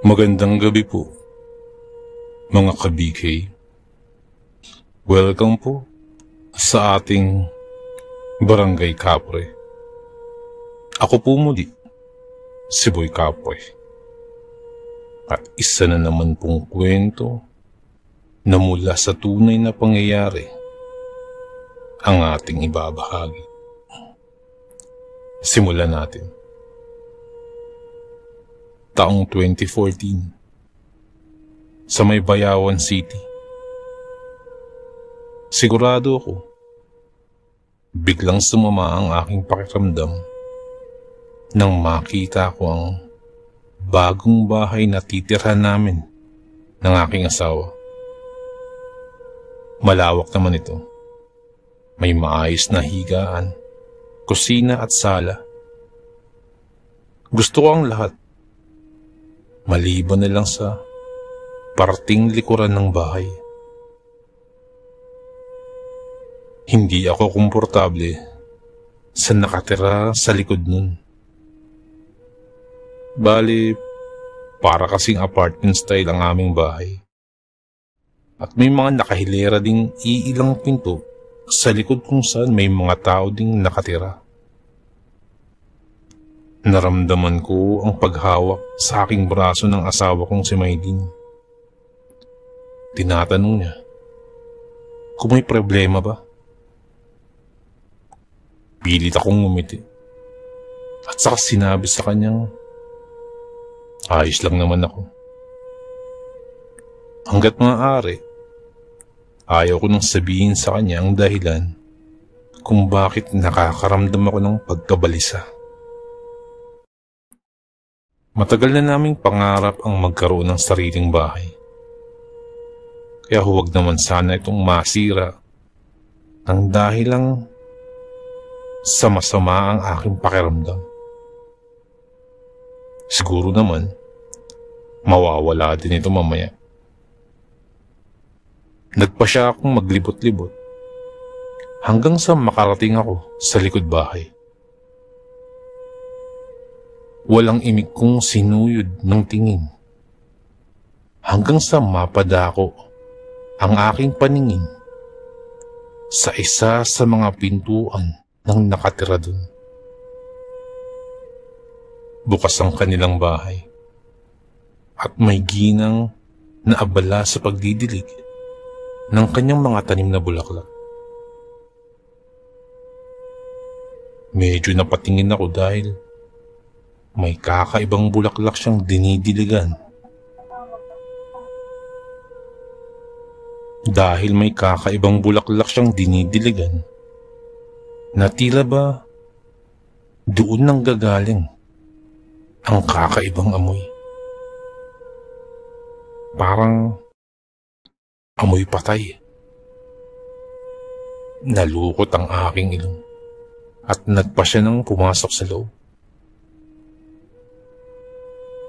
Magandang gabi po, mga ka-BK. Welcome po sa ating Barangay Kapre. Ako po muli, si Boy Kapre. At isa na naman pong kwento na mula sa tunay na pangyayari ang ating ibabahagi. Simulan natin. Taong 2014 sa may Bayawan City. Sigurado ako, biglang sumama ang aking pakiramdam nang makita ko ang bagong bahay na titirhan namin ng aking asawa. Malawak naman ito. May maayos na higaan, kusina at sala. Gusto ko ang lahat, maliban na lang sa parting likuran ng bahay. Hindi ako komportable sa nakatira sa likod nun. Bali, para kasing apartment style ang aming bahay. At may mga nakahilera ding iilang pinto sa likod kung saan may mga tao ding nakatira. Naramdaman ko ang paghawak sa aking braso ng asawa kong si Maylene. Tinatanong niya kung may problema ba. Pilit akong ngumiti at saka sinabi sa kanyang ayos lang naman ako. Hanggat maaari, ayaw ko nang sabihin sa kanya ang dahilan kung bakit nakakaramdam ako ng pagkabalisa. Matagal na naming pangarap ang magkaroon ng sariling bahay. Kaya huwag naman sana itong masira ang dahil lang sa masama ang aking pakiramdam. Siguro naman, mawawala din ito mamaya. Nagpa siya akong maglibot-libot hanggang sa makarating ako sa likod bahay. Walang imik kong sinuyod ng tingin hanggang sa mapadako ang aking paningin sa isa sa mga pintuan ng nakatira dun. Bukas ang kanilang bahay at may ginang na abala sa pagdidilig ng kanyang mga tanim na bulaklak. Medyo napatingin ako dahil may kakaibang bulaklak siyang dinidiligan. Dahil may kakaibang bulaklak siyang dinidiligan, na tila ba doon nang gagaling ang kakaibang amoy. Parang amoy patay. Nalukot ang aking ilong at nagpa siya nang pumasok sa loob.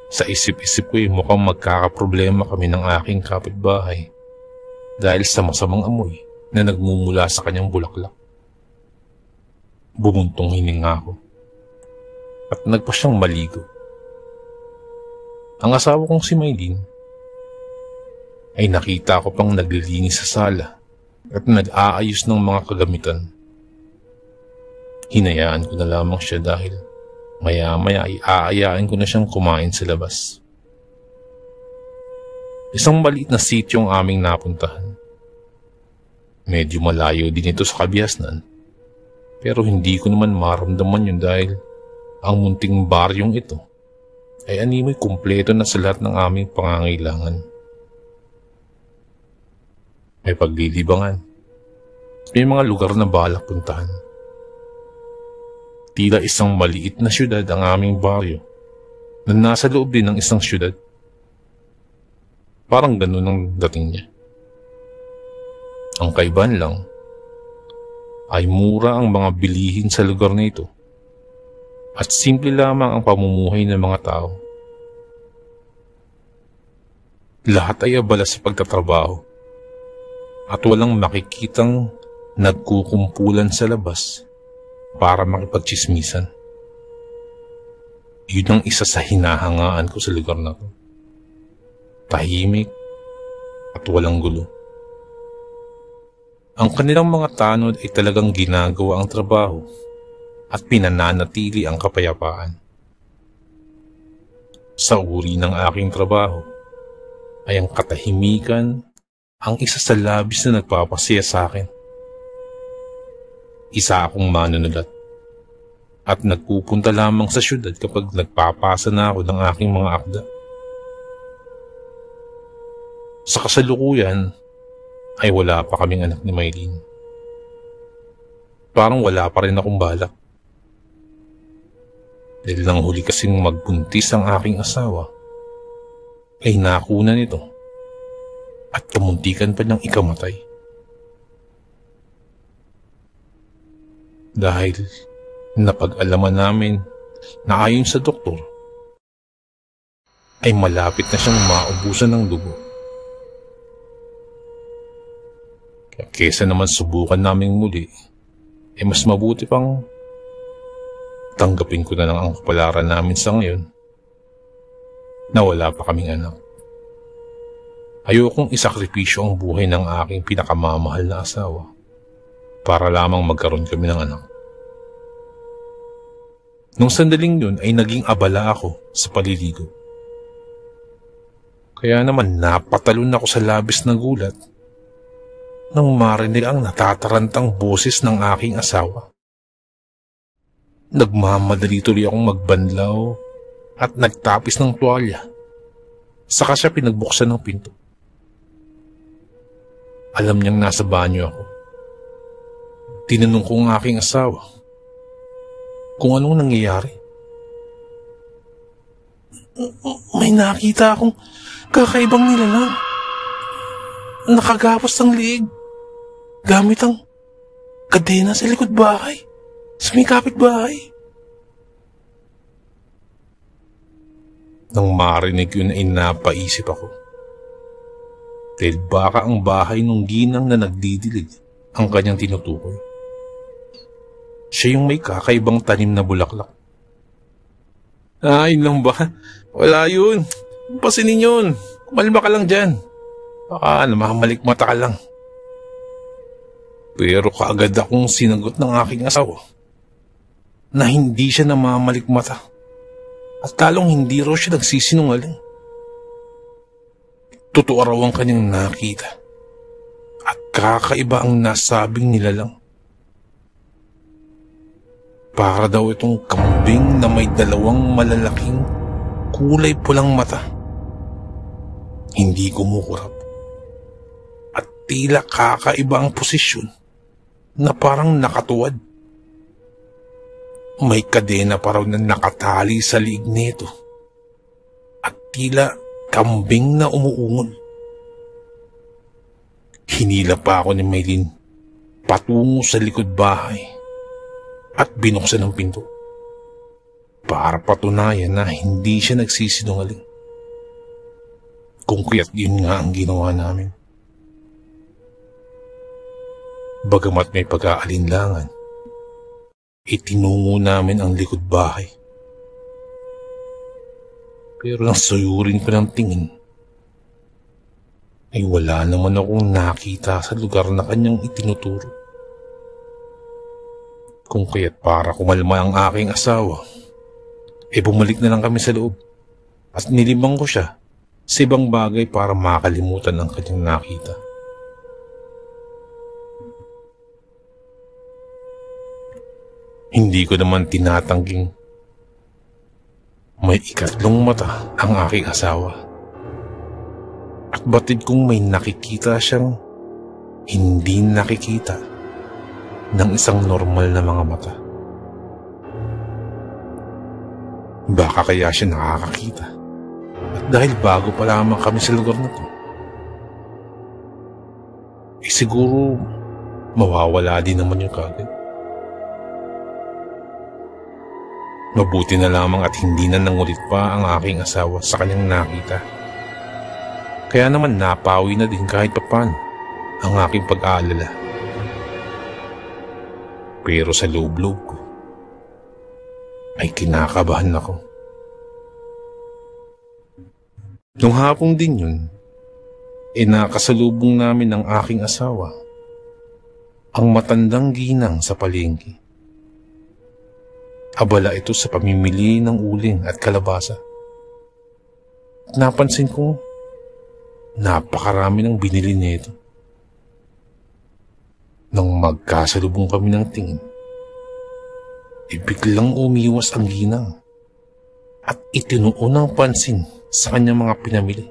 Sa isip-isip ko mukhang magkakaproblema kami ng aking kapitbahay dahil sa masamang amoy na nagmumula sa kanyang bulaklak. Bumuntong hininga ako at nagpa siyang maligo. Ang asawa kong si Maylene ay nakita ko pang naglilinis sa sala at nag-aayos ng mga kagamitan. Hinayaan ko na lamang siya dahil maya-maya ay aayaan ko na siyang kumain sa labas. Isang maliit na sityo ang aming napuntahan. Medyo malayo din ito sa Kabiasnan, pero hindi ko naman maramdaman yun dahil ang munting baryong ito ay animoy kumpleto na sa lahat ng aming pangangailangan. May paglilibangan. May mga lugar na balak puntahan. Tila isang maliit na syudad ang aming baryo na nasa loob din ng isang syudad. Parang ganun ang dating niya. Ang kaibahan lang ay mura ang mga bilihin sa lugar na ito at simple lamang ang pamumuhay ng mga tao. Lahat ay abala sa pagtatrabaho at walang makikitang nagkukumpulan sa labas para makipagtsismisan. Yun ang isa sa hinahangaan ko sa lugar na to. tahimik at walang gulo. Ang kanilang mga tanod ay talagang ginagawa ang trabaho at pinananatili ang kapayapaan. Sa uri ng aking trabaho ay ang katahimikan ang isa sa labis na nagpapasaya sa akin. Isa akong manunulat at nagpupunta lamang sa syudad kapag nagpapasa na ako ng aking mga akda. Sa kasalukuyan ay wala pa kaming anak ni Maylene. Parang wala pa rin akong balak. Dahil nang huli kasing magbuntis ang aking asawa, ay nakunan ito at kamuntikan pa niyang ikamatay. Dahil napag-alaman namin na ayon sa doktor, ay malapit na siyang maubusan ng dugo. Kaya kesa naman subukan naming muli, ay mas mabuti pang tanggapin ko na lang ang kapalaran namin sa ngayon na wala pa kaming anak. Ayokong isakripisyo ang buhay ng aking pinakamamahal na asawa para lamang magkaroon kami ng anak. Nung sandaling yun ay naging abala ako sa paliligo. Kaya naman napatalon ako sa labis na gulat nang marinig ang natatarantang boses ng aking asawa. Nagmamadali tuloy akong magbanlaw at nagtapis ng tuwalya. Saka siya pinagbuksan ng pinto. Alam niyang nasa banyo ako. Tinanong ko ang aking asawa kung anong nangyayari. May nakita akong kakaibang nilalang. Nakagapos ng liig gamit ang kadena sa likod bahay, sa may kapitbahay. Nang marinig yun ay napaisip ako. Dahil baka ang bahay ng ginang na nagdidilig ang kanyang tinutukoy. Siya yung may kakaibang tanim na bulaklak. Ayun lang ba? Wala yun. Pasinin yun. Kumalma ka lang dyan. Baka namamalikmata ka lang. Pero kaagad akong sinagot ng aking asawa na hindi siya namamalikmata at talong hindi raw siya nagsisinungaling. Totoo raw ang kanyang nakita at kakaiba ang nasabing nilalang. Para daw itong kambing na may dalawang malalaking kulay pulang mata. Hindi kumukurap. At tila kakaiba ang posisyon na parang nakatuwad. May kadena pa raw na nakatali sa liig nito. At tila kambing na umuungol. Hinila pa ako ni Maylene patungo sa likod bahay at binuksan ang pinto para patunayan na hindi siya nagsisinungaling. Kung kaya't yun nga ang ginawa namin. Bagamat may pag-aalinlangan, itinungo namin ang likod bahay. Pero nang suyurin ko ng tingin, ay wala naman akong nakita sa lugar na kanyang itinuturo. Kung kaya't para kumalma ang aking asawa, bumalik na lang kami sa loob at nilimang ko siya sa ibang bagay para makalimutan ang kanyang nakita. Hindi ko naman tinatangging may ikatlong mata ang aking asawa. At batid kong may nakikita siyang hindi nakikita ng isang normal na mga mata. Baka kaya siya nakakakita. At dahil bago pa lamang kami sa lugar na to, siguro mawawala din naman yung kagad. Mabuti na lamang at hindi na nangulit pa ang aking asawa sa kanyang nakita. Kaya naman napawi na din kahit papaano ang aking pag-aalala. Pero sa loob-loob ko ay kinakabahan ako. Nung hapong din yun, nakasalubong namin ng aking asawa, ang matandang ginang sa palengke. Abala ito sa pamimili ng uling at kalabasa. Napansin ko, napakarami ng binili nito. Nang magkasalubong kami ng tingin, biglang umiwas ang ginang at itinuon ang pansin sa kanyang mga pinamili.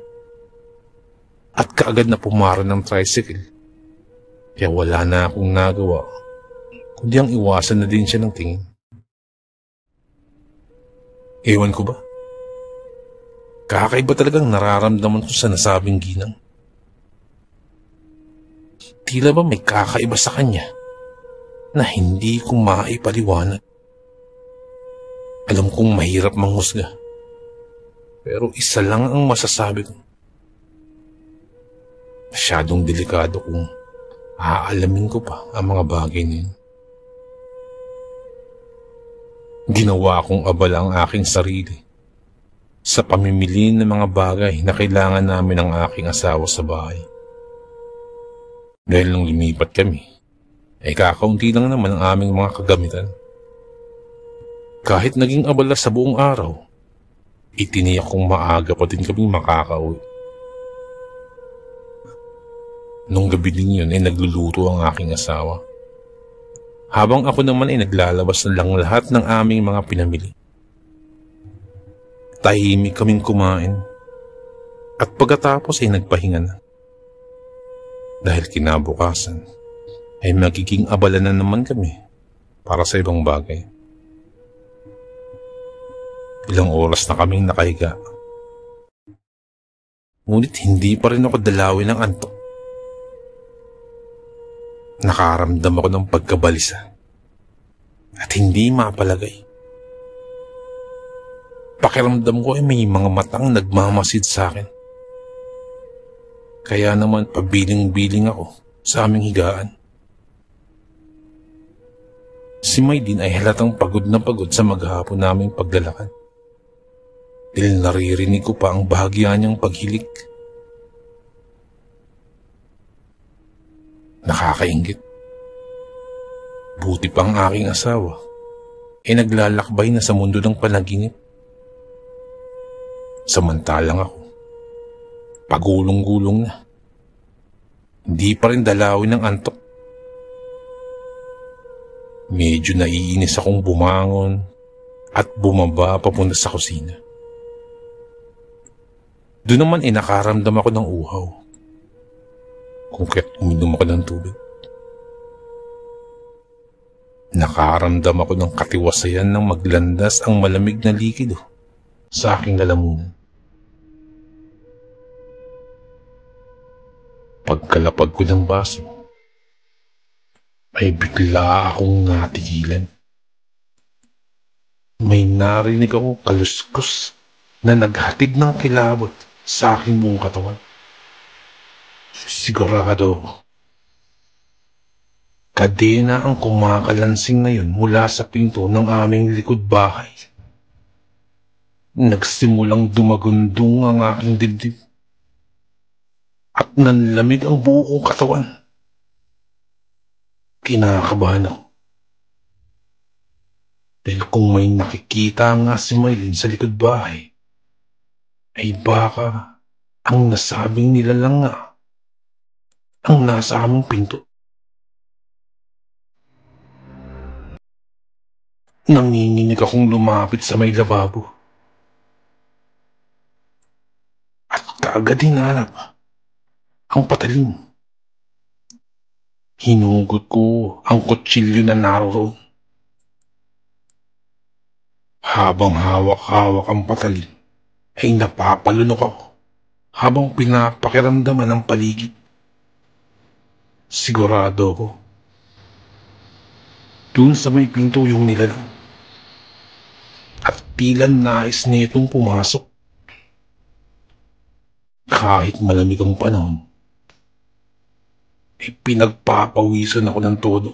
At kaagad na pumara ng tricycle. Kaya wala na akong nagawa, kundi ang iwasan na din siya ng tingin. Ewan ko ba? Kakaiba talagang nararamdaman ko sa nasabing ginang. Tila ba may kakaiba sa kanya na hindi ko maipaliwanag. Alam kong mahirap manghusga, pero isa lang ang masasabi ko. Masyadong delikado kung aalamin ko pa ang mga bagay na yun. Ginawa kong abala ang aking sarili sa pamimili ng mga bagay na kailangan namin ng aking asawa sa bahay. Dahil nung lumipat kami, kakaunti lang naman ang aming mga kagamitan. Kahit naging abala sa buong araw, itiniyak kong maaga pa din kaming makakauwi. Nung gabi din yun nagluluto ang aking asawa. Habang ako naman naglalabas na lang lahat ng aming mga pinamili. Tahimik kaming kumain at pagkatapos nagpahinga na. Dahil kinabukasan magiging abala na naman kami para sa ibang bagay. Ilang oras na kaming nakahiga. Ngunit hindi pa rin ako dalawin ng antok. Nakaramdam ako ng pagkabalisa at hindi mapalagay. Pakiramdam ko may mga matang nagmamasid sa akin. Kaya naman pabiling-biling ako sa aming higaan. Si May din halatang pagod na pagod sa maghapon naming paglalakad. Dahil naririnig ko pa ang bahagya niyang paghilik. Nakakainggit. Buti pa ang aking asawa naglalakbay na sa mundo ng panaginip. Samantalang ako, pagulong-gulong na. Hindi pa rin dalawin ng antok. Medyo naiinis akong bumangon at bumaba papunta sa kusina. Doon naman nakaramdam ako ng uhaw. Kung kaya't uminom ako ng tubig. Nakaramdam ako ng katiwasayan ng maglandas ang malamig na likido sa aking lalamunan. Pagkalapag ko ng baso, bigla akong natigilan. May narinig ako kaluskos na naghatid ng kilabot sa aking buong katawan. Sigurado ako. Kadena ang kumakalansing ngayon mula sa pinto ng aming likod bahay. Nagsimulang dumagundong ang aking dibdib at nanlamig ang buong katawan. Kinakabahan ako. Dahil kung may nakikita nga si Maylin sa likod bahay, baka ang nasabing nilalang nga ang nasa aming pinto. Nanginginig akong lumapit sa may lababo. At kaagad hinanap ang patalim. Hinugot ko ang kutsilyo na naroon. Habang hawak-hawak ang patalim, napapalunok ako habang pinapakiramdaman ang paligid. Sigurado ko, dun sa may pinto yung nilalang. At tila nais nitong pumasok. Kahit malamig ang panahon, pinagpapawisan ako ng todo.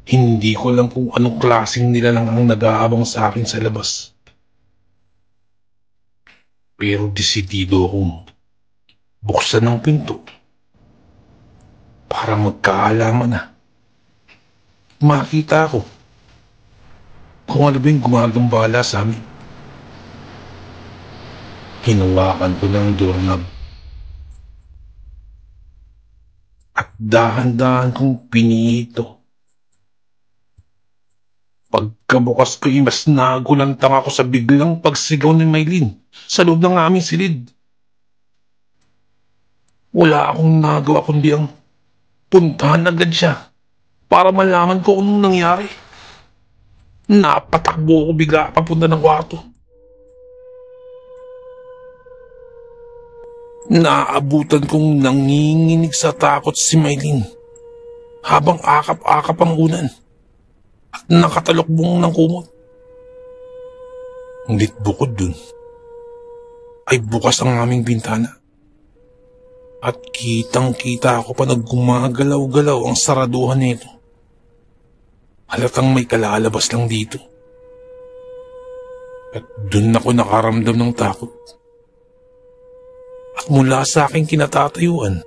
Hindi ko alam kung anong klaseng nilalang ang nag-aabang sa akin sa labas. Pero desidido akong buksan ng pinto para magkaalaman na. Makita ko kung ano ba yung gumagambala sa amin. Hinawakan ko ng doorknob at dahan-dahan kong pinito. Pagkabukas ko mas nagulantang ako sa biglang pagsigaw ni Maylin sa loob ng aming silid. Wala akong nagawa kundi ang puntahan agad siya para malaman ko kung anong nangyari. Napatakbo ko bigla papunta ng kwarto. Naabutan kong nanginginig sa takot si Maylin habang akap-akap ang unan at nakatalokbong ng kumot. Ngunit bukod dun ay bukas ang aming bintana at kitang-kita ako pa na gumagalaw-galaw ang saraduhan nito. Halatang may kalalabas lang dito. At dun ako nakaramdam ng takot. At mula sa aking kinatatayuan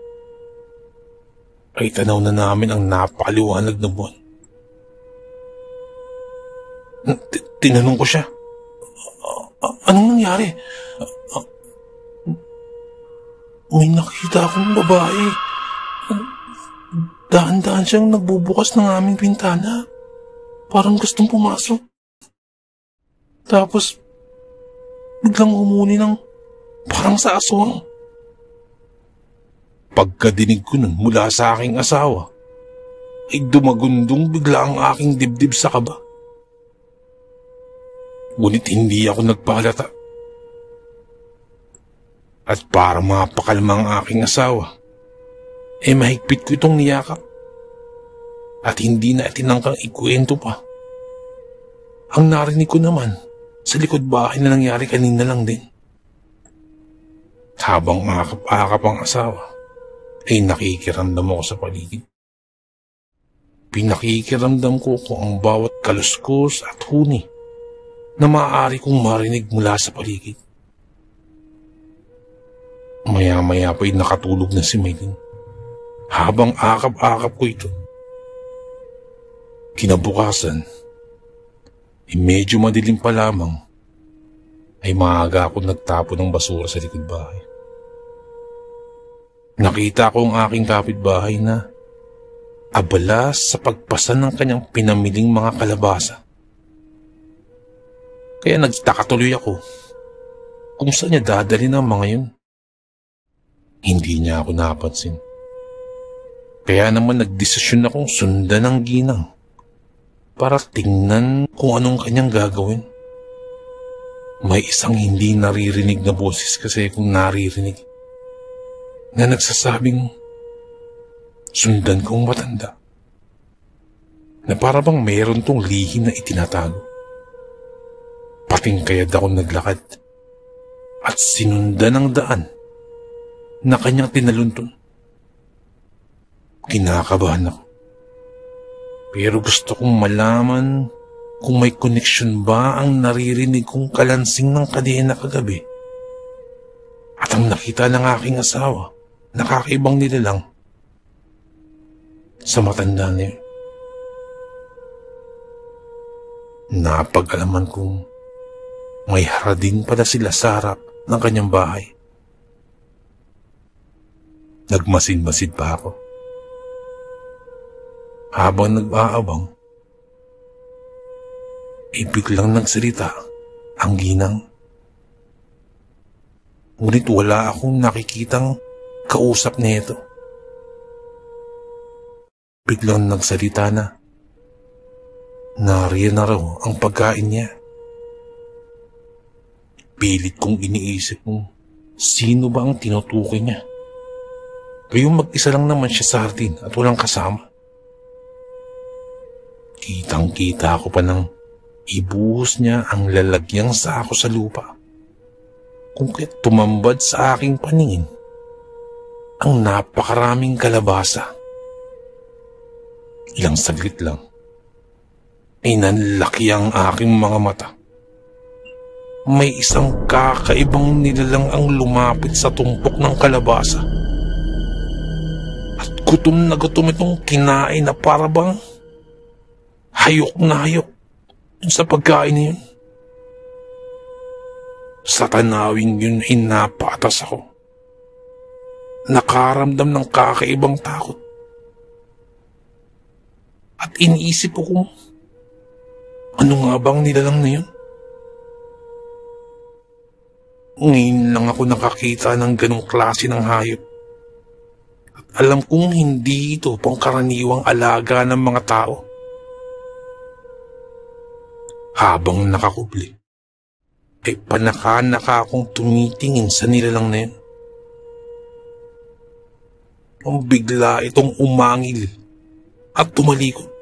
ay tanaw na namin ang napakaliwanag na buwan. Tinanong ko siya, anong nangyari? May nakita akong babae. Dahan-dahan siyang nagbubukas ng aming bintana. Parang gustong pumasok. Tapos, biglang humuni ng parang sa aswang. Pagkadinig ko nun mula sa aking asawa, ay dumagundong bigla ang aking dibdib sa kaba. Ngunit hindi ako nagpahalata. At para mapakalma ang aking asawa, mahigpit ko itong niyakap. At hindi na itinangkang ikwento pa. Ang narinig ko naman sa likod bahay na nangyari kanina lang din. Habang akap-akap ang asawa, ay nakikiramdam ako sa paligid. Pinakikiramdam ko kung ang bawat kaluskos at huni na maaari kong marinig mula sa paligid. Maya-maya pa'y nakatulog na si Maylin habang akap-akap ko ito. Kinabukasan, medyo madilim pa lamang, ay maaga ako nagtapon ng basura sa likod bahay. Nakita ko ang aking kapitbahay na abala sa pagpasan ng kanyang pinamiling mga kalabasa. Kaya nagtaka tuloy ako kung saan niya dadali ng mga yun. Hindi niya ako napansin. Kaya naman nagdesisyon akong sundan ng ginang para tingnan kung anong kanyang gagawin. May isang hindi naririnig na boses kasi kung naririnig na nagsasabing sundan kong matanda na para bang mayroon tong lihim na itinatago. Pating kayad ako naglakad at sinundan ang daan na kanyang tinalunton. Kinakabahan ako. Pero gusto kong malaman kung may koneksyon ba ang naririnig kong kalansing ng kadena kagabi at ang nakita ng aking asawa, nakakaibang nilalang sa matanda niya. Napag-alaman kong may hardin pala sila sa harap ng kanyang bahay. Nagmasid-masid pa ako. Habang nag-aabang, biglang nagsalita ang ginang. Ngunit wala akong nakikitang kausap nito. Biglang nagsalita na nariyan na raw ang pagkain niya. Pilit kong iniisip kung sino ba ang tinutukoy niya. Gayong mag-isa lang naman siya sa hardin at walang kasama. Kitang-kita ko pa nang ibuhos niya ang lalagyang sako sa lupa. Kung kaya't tumambad sa aking paningin ang napakaraming kalabasa. Ilang saglit lang ay nanlaki ang aking mga mata. may isang kakaibang nilalang ang lumapit sa tumpok ng kalabasa. At gutom na gutom itong kinain na parabang hayok na hayok dun sa pagkain na yun. Sa tanawing yun ay napatas ako. Nakaramdam ng kakaibang takot. At iniisip ko kung ano nga bang nilalang na yun. Ngayon lang ako nakakita ng ganong klase ng hayop. At alam kong hindi ito pangkaraniwang alaga ng mga tao. Habang nakakubli, ay panaka-naka akong tumitingin sa nilalang na yun. Nung bigla itong umangil at tumalikod.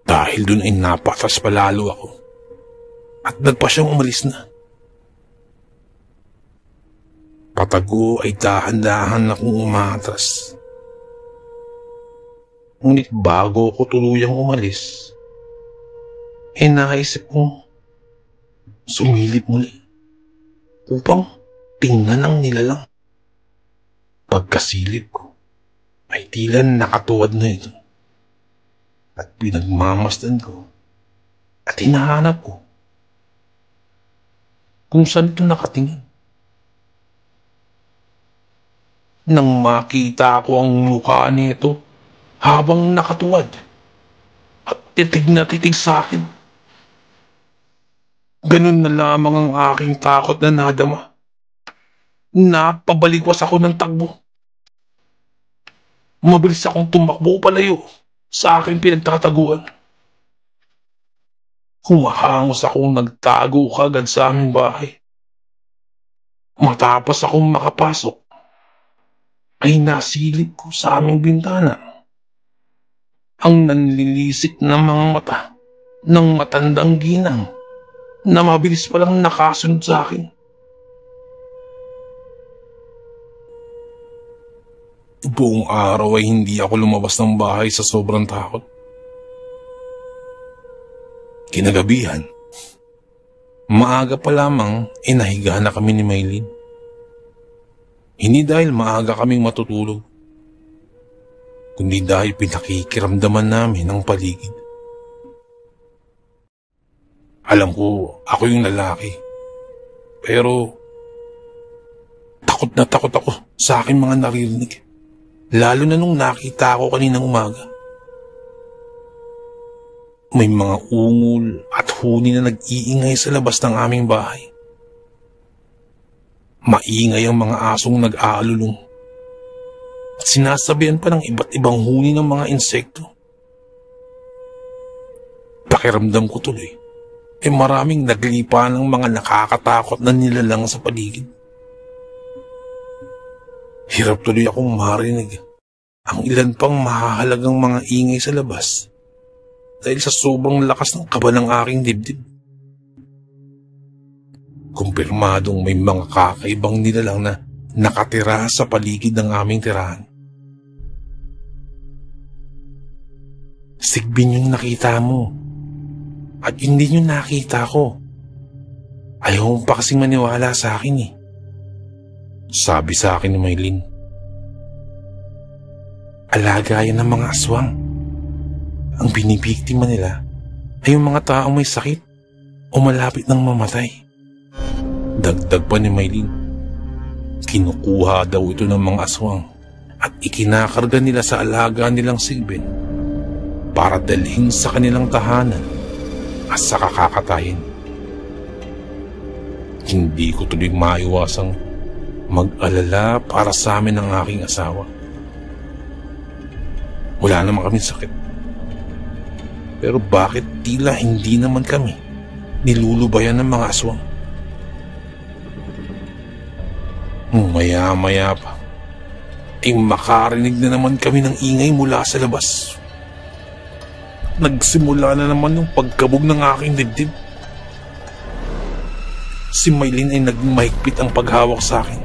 Dahil dun ay napatas palalo ako. At nagpa siyang umalis na. Patago ay dahan-dahan akong umatras. Ngunit bago ko tuluyang umalis, naisip kong sumilip muli upang tingnan ang nilalang. Pagkasilip ko, ay tila nakatuwad na ito. At pinagmamasdan ko at hinahanap ko kung saan ito nakatingin. Nang makita ko ang mukha nito habang nakatuwad at titig na titig sa akin, ganun na lamang ang aking takot na nadama. Napabalikwas ako ng tagbo. Mabilis akong tumakbo palayo sa aking pinagtataguan. Humahangos akong nagtago kagad sa aming bahay. Matapos akong makapasok, ay nasilip ko sa aming bintana ang nanlilisik na mga mata ng matandang ginang na mabilis palang nakasunod sa akin. Buong araw ay hindi ako lumabas ng bahay sa sobrang takot. Kinagabihan, maaga pa lamang nahiga na kami ni Maylin. Hindi dahil maaga kaming matutulog, kundi dahil pinakikiramdaman namin ang paligid. Alam ko, ako yung lalaki, pero takot na takot ako sa aking mga naririnig, lalo na nung nakita ako kaninang umaga. May mga ungol at huni na nag-iingay sa labas ng aming bahay. Maingay ang mga asong nag-aalulong. At sinasabihan pa ng iba't ibang huni ng mga insekto. Pakiramdam ko tuloy, maraming naglipa ng mga nakakatakot na nilalang sa paligid. Hirap tuloy akong marinig ang ilan pang mahahalagang mga ingay sa labas. Dahil sa sobrang lakas ng kaba ng aking dibdib. Kumpirmadong may mga kakaibang nilalang na nakatira sa paligid ng aming tirahan. Sigbin yung nakita mo. At hindi yung nakita ko. Ayaw mo pa kasing maniwala sa akin eh. Sabi sa akin ni Maylin. Alaga yan ng mga aswang. Ang binibiktima nila ay yung mga taong may sakit o malapit ng mamatay. Dagdag pa ni Maylin, kinukuha daw ito ng mga aswang at ikinakarga nila sa alaga nilang sigbin para dalhin sa kanilang tahanan at sa kakakatayin. Hindi ko tuloy maiwasang mag-alala para sa amin ng aking asawa. Wala naman kami sakit. Pero bakit tila hindi naman kami nilulubayan ng mga aswang? Maya-maya pa, makarinig na naman kami ng ingay mula sa labas. Nagsimula na naman yung pagkabog ng aking dibdib. Si Maylin ay nagmahigpit ang paghawak sa akin.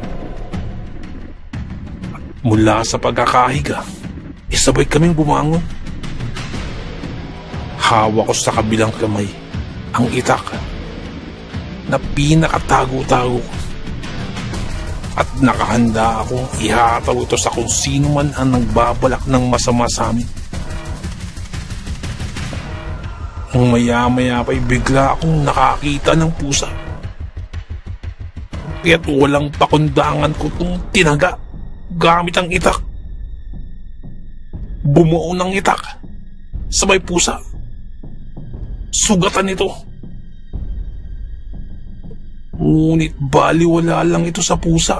At mula sa pagkakahiga, sabay kaming bumangon. Hawak ko sa kabilang kamay ang itak na pinakatago-tago ko. At nakahanda akong ihataw ito sa kung sino man ang nagbabalak ng masama sa amin. Nang maya-maya pa'y bigla akong nakakita ng pusa. Kaya't walang pakundangan ko itong tinaga gamit ang itak. Bumuo ng itak sa may pusa. Sugatan ito. Ngunit baliwala lang ito sa pusa.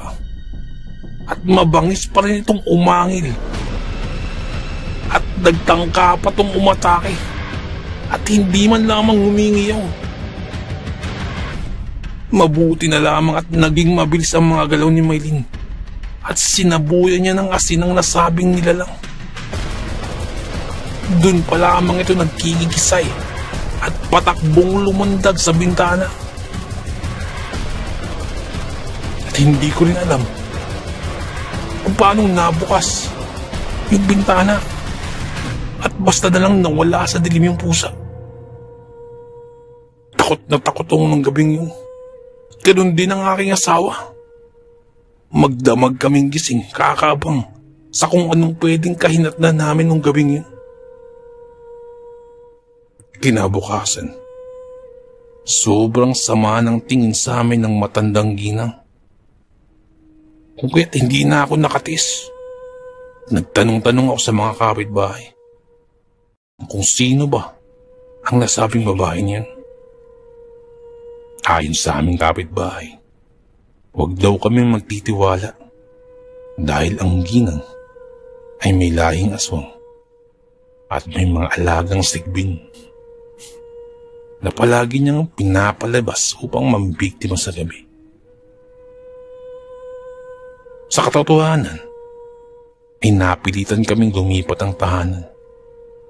At mabangis pa rin itong umangil. At nagtangka pa itong umatake. At hindi man lamang humingiyaw. Mabuti na lamang at naging mabilis ang mga galaw ni Maylin. At sinabuyan niya ng asin ang nasabing nilalang. Doon pa lamang ito nagkikisay at patakbong lumundag sa bintana. At hindi ko rin alam kung paano nabukas yung bintana at basta na lang nawala sa dilim yung pusa. Takot na takot ako ng gabing yun. Ganun din ang aking asawa. Magdamag kaming gising kakabang sa kung anong pwedeng kahinatnan namin nung gabing yun. Kinabukasan, sobrang sama ng tingin sa amin ng matandang ginang. Kung kaya't hindi na ako nakatis. Nagtanong-tanong ako sa mga kapitbahay kung sino ba ang nasabing babae niyan. Ayon sa aming kapitbahay, huwag daw kaming magtitiwala dahil ang ginang ay may lahing aswang at may mga alagang sigbin na palagi niyang pinapalabas upang mambiktima sa gabi. Sa katotohanan, ay napilitan kaming lumipat ang tahanan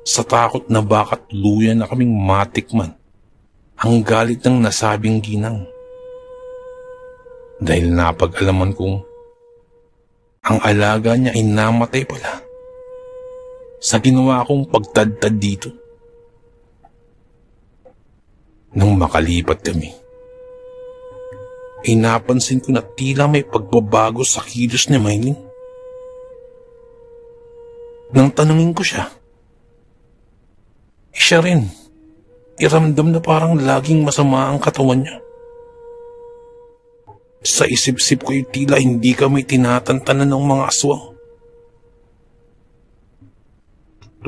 sa takot na baka tuluyan na kaming matikman ang galit ng nasabing ginang. Dahil napag-alaman kong ang alaga niya ay namatay pala sa ginawa kong pagtadtad dito. Nang makalipat kami, ay napansin ko na tila may pagbabago sa kilos ni Maylin. Nang tanungin ko siya, siya rin, iramdam na parang laging masama ang katawan niya. Sa isip-sip ko'y tila hindi kami tinatantanan ng mga aswang.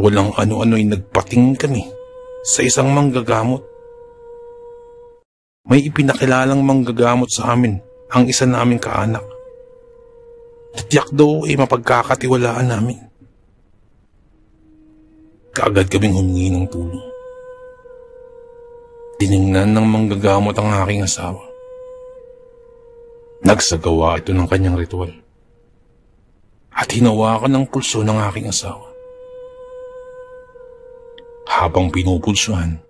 Walang ano-ano'y nagpatingin kami sa isang manggagamot. May ipinakilalang manggagamot sa amin ang isa naming kaanak. Tiyak daw ay mapagkakatiwalaan namin. Kaagad kaming humingi ng tulong. Tiningnan ng manggagamot ang aking asawa. Nagsagawa ito ng kanyang ritual. At hinawakan ng pulso ng aking asawa. Habang pinupulsuhan,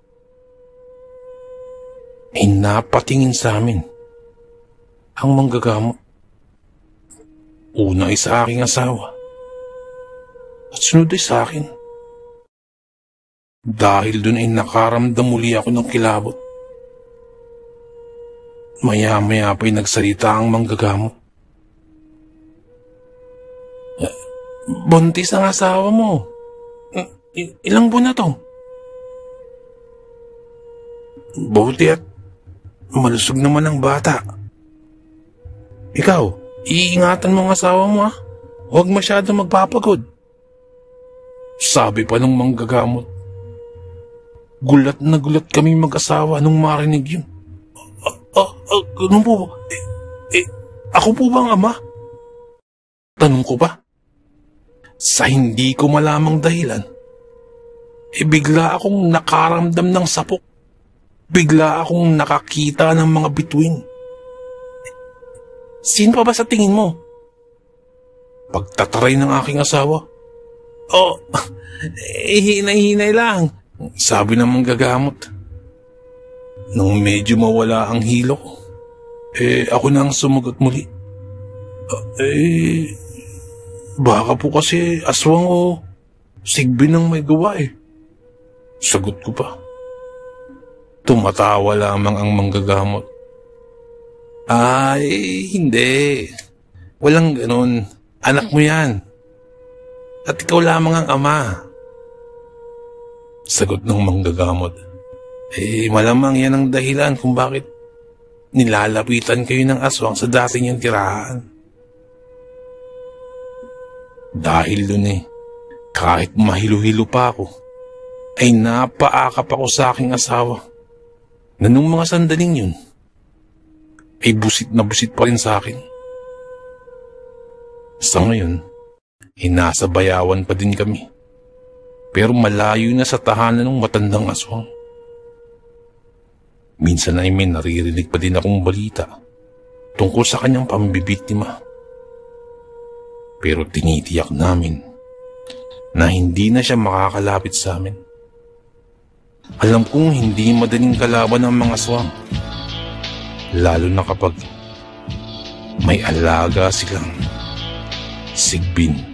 ay napatingin sa amin ang manggagamot. Una ay sa aking asawa at sunod ay sa akin. Dahil dun ay nakaramdam muli ako ng kilabot. Maya-maya pa'y nagsalita ang manggagamot. Buntis ang asawa mo. Ilang buwan na to? Buti at malusog naman ang bata. Ikaw, iingatan mo ang asawa mo ah. Huwag masyado magpapagod. Sabi pa ng manggagamot. Gulat na gulat kami mag-asawa nung marinig yun. Ganun po? Ako po ba ang ama? Tanong ko ba? Sa hindi ko malamang dahilan, bigla akong nakaramdam ng sapok. Bigla akong nakakita ng mga bituin. Sino pa ba sa tingin mo? Pagtataray ng aking asawa. Hinay-hinay lang, sabi ng manggagamot. Nung medyo mawala ang hilo ko, ako na ang sumagot muli. Baka po kasi aswang o sigbin ang may gawa eh. Sagot ko pa. Tumatawa lamang ang manggagamot. Ay, hindi. Walang ganun. Anak mo yan. At ikaw lamang ang ama. Sagot ng manggagamot. Malamang yan ang dahilan kung bakit nilalapitan kayo ng aswang sa dati niyang tirahan. Dahil dun kahit mahilo-hilo pa ako, ay napaakap ako sa aking asawa na nung mga sandaling yun, ay busit na busit pa rin sa akin. Sa ngayon, nasa bayawan pa din kami, pero malayo na sa tahanan ng matandang aswang. Minsan ay may naririnig pa din akong balita tungkol sa kanyang pambibiktima. Pero tinitiyak namin na hindi na siya makakalapit sa amin. Alam kong hindi madaling kalaban ng mga aswang, lalo na kapag may alaga silang sigbin.